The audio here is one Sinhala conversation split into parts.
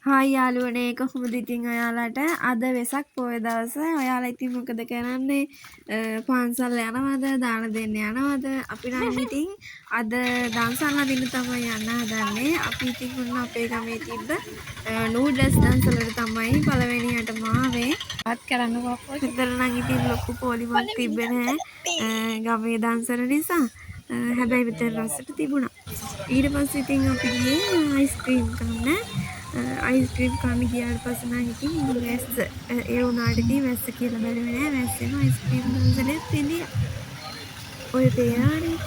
හායි යාළුවනේ කොහොමද ඉතින් ඔයාලට අද වෙසක් පොය දවස ඔයාලා ඉතින් මොකද කරන්නේ පන්සල් යනවද දාන දෙන්න යනවද අපි නම් ඉතින් අද දන්සල් අඳින්න තමයි යන්න හදන්නේ අපි ඉතින් ඔන්න අපේ ගමේ තිබ්බ නූඩ්ලස් දන්සලට තමයි පළවෙනියටම ආවේ වත් කරන්නකෝ අපෝ හිතලා නම් ඉතින් ලොකු පොලිමක් තිබ්බේ නැහැ ගමේ දන්සල නිසා හැබැයි විතර රසට තිබුණා ඊට පස්සේ ඉතින් අපි ගියේ අයිස්ක්‍රීම් කන්න අයිස්ක්‍රීම් කන්න ගියාට පස්සේ නම් ඉතින් වැස්ස ඒ වුණාට ඉතින් වැස්ස කියලා බැලුවේ නෑ වැස්සෙම අයිස්ක්‍රීම් දන්සලෙත් ඉඳියා ඔය තේරානේ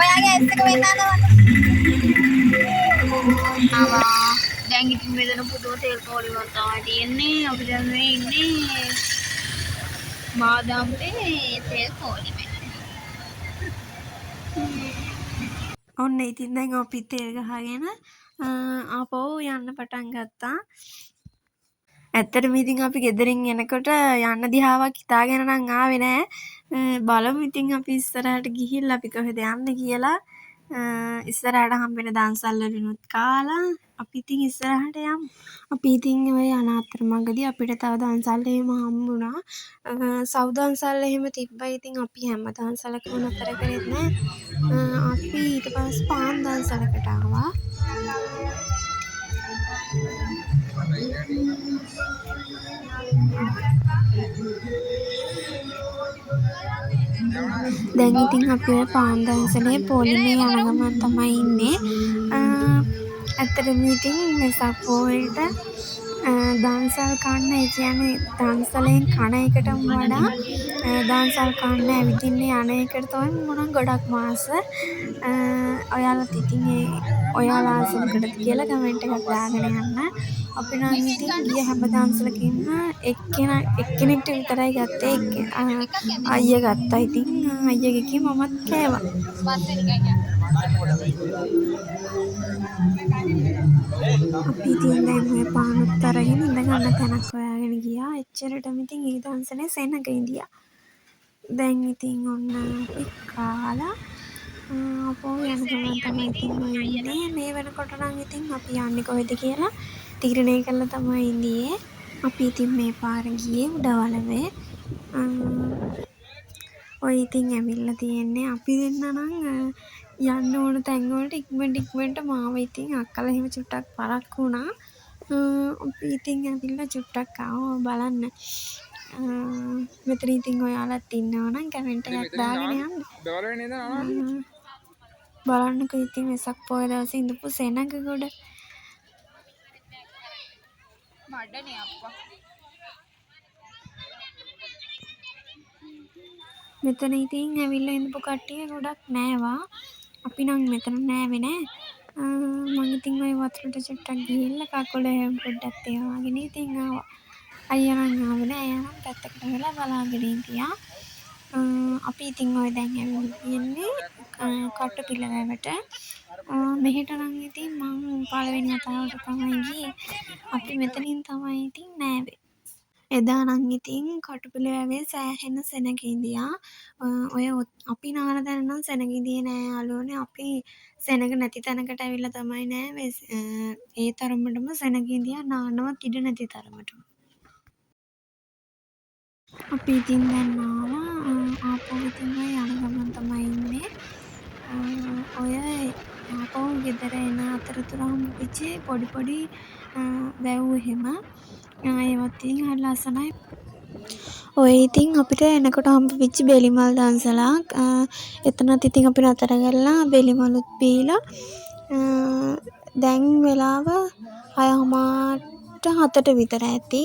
ඔයාගේ ඇස් එක වෙන්නවද? දැන් ඉතින් මෙතන පුදුම තෙල් පොලිමක් තමයි තියෙන්නේ. අපි දැන් මේ ඉන්නේ මාදාම්පේ තෙල් පොලිමේ. ඔන්න ඉතින් දැන් අපි තෙල් ගහගෙන ආපහු යන්න පටන් ගත්තා. ඇත්තටම ඉතින් අපි ගෙදරින් එනකොට යන්න දිහාවක් හිතාගෙන නම් ආවේ නෑ. බලමු ඉතින් අපි ඉස්සරහට ගිහිල්ලා අපි කොහෙද යන්නේ කියලා. ඉස්සරහට හම්බෙන දන්සල් වලිනුත් කාලා අපි ඉතින් ඉස්සරහට යමු. අපි ඉතින් ඔය යන අතරමඟදී අපිට තව දන්සල් එහෙම හම්බුණා. සව් දන්සල් එහෙම තිබ්බා. ඉතින් අපි හැම දන්සලකම නතර කරෙත් නෑ. අපි ඊට පස්සේ පාන් දන්සලකට ආවා. දැන් ඉතින් අපි ඔය පාන් දන්සලේ පොලිමේ යන ගමන් තමයි ඉන්නේ. ඇත්තටම ඉතින් වෙසක් පොහොයට දන්සල් කන්න ඒ කියන්නේ දන්සලෙන් කන එකටම වඩා දන්සල් කන්න ඇවිදින්න යන එකට තමයි මම ගොඩක් මාස. ඔයාලත් ඉතින් ඔයාලා ආසමකටද කියලා කමෙන්ට් එකක් දාගෙන යන්න. අපි නම් ඉතින් ගිය හැම දන්සලකින්ම එක්කෙනෙක්ට විතරයි ගත්තේ. අයියා ගත්තා. ඉතින් අයියාගේ මමත් කෑවා. අපි ඉතින් දැන් ඔය පානුත් අරගෙන ඉඳ ගන්න තැනක් හොයාගෙන ගියා. එච්චරටම ඉතින් ඒ දන්සලේ සෙනඟ ඉඳියා. දැන් ඉතින් ඔන්න අපි කාලා ආපහු යන ගමන් තමයි ඉතින් ඔය ඉන්නේ. මේ වෙනකොට නම් ඉතින් අපි යන්නේ කොහෙද කියලා තීරණය කරලා තමයි ඉන්නේ. අපි ඉතින් මේ පාර ගියේ උඩවලවේ. ඔය ඉතින් ඇවිල්ලා තියෙන්නේ අපි දෙන්න නම් යන්න ඕන තැන් වලට ඉක්මනට මාව ඉතින් අක්කලා එහෙම චුට්ටක් පරක්කු වුණා. අපි ඉතින් ඇවිල්ලා චුට්ටක් ආවා බලන්න. මෙතන ඉතින් ඔයාලත් ඉන්නවා නම් කමෙන්ට් එකක් දාගෙන යන්න. බලන්නකෝ ඉතින් වෙසක් පොය දවසේ ඉඳපු සෙනඟ ගොඩ. මඩනේ අප්පා. මෙතන ඉතින් ඇවිල්ලා ඉඳපු කට්ටිය ගොඩක් නෑවා. අපි නම් මෙතන නෑවේ නෑ. මම ඉතින් ওই වතුරට චුට්ටක් ගිහිල්ලා කකුල පොඩ්ඩක් තියාගෙන ඉතින් ආවා. අයියා නම් ආවේ නෑ. එයා නම් පැත්තකට වෙලා බලාගෙන හිටියා. අපි ඉතින් ඔය දැන් ඇවිල්ලා ඉන්නේ කටුපිලවැවට. මෙහෙට නම් ඉතින් මම පළවෙනි වතාවට තමයි ගියේ. අපි මෙතනින් තමයි ඉතින් නෑවේ. එදා නම් ඉතින් කටුපිලවැවේ සෑහෙන සෙනඟ ඉඳියා. ඔය අපි නාන තැන නම් සෙනඟ ඉඳියේ නෑ යාළුවනේ. අපි සෙනඟ නැති තැනකට ඇවිල්ලා තමයි නෑවේ. ඒ තරමටම සෙනඟ ඉඳියා නාන්නවත් ඉඩ නැති තරමටම. අපි ඉතින් දැන් නාලා ආපහු ඉතින් ඔය යන ගමන් තමයි ඉන්නේ. ඔය ආපහු ගෙදර එන අතරතුර හම්බෙච්ච පොඩි වැව් එහෙම ඒවත් ඉතින් හරි ලස්සනයි. ඔය ඉතින් අපිට එනකොට හම්බෙච්ච බෙලිමල් දන්සලක්. එතනත් ඉතින් අපි නතර කරලා බෙලිමලුත් බීලා දැන් වෙලාව 6:07ට විතර ඇති.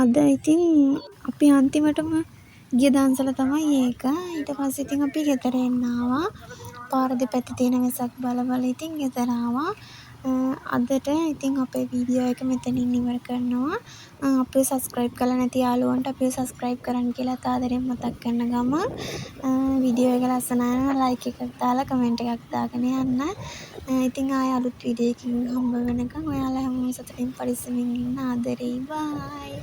අද ඉතින් අපි අන්තිමටම ගිය දන්සල තමයි ඒක. ඊට පස්සේ ඉතින් අපි ගෙදර එන්න ආවා. පාර දෙපැත්තේ තියෙන වෙසක් බල ඉතින් ගෙදර ආවා. අදට ඉතින් අපේ වීඩියෝ එක මෙතනින් ඉවර කරනවා. අපිව සබස්ක්‍රයිබ් කරලා නැති යාළුවන්ට අපිව සබස්ක්‍රයිබ් කරන්න කියලා ආදරෙන් මතක් කරන ගමන් වීඩියෝ එක ලස්සන නම් ලයික් එකක් දාලා කමෙන්ට් එකක් දාගෙන යන්න. ඉතින් ආයෙ අලුත් වීඩියෝ එකකින් හම්බ වෙනකන් ඔයාලා හැමෝම සතුටින් පරිස්සමින් ඉන්න ආදරේ බායි.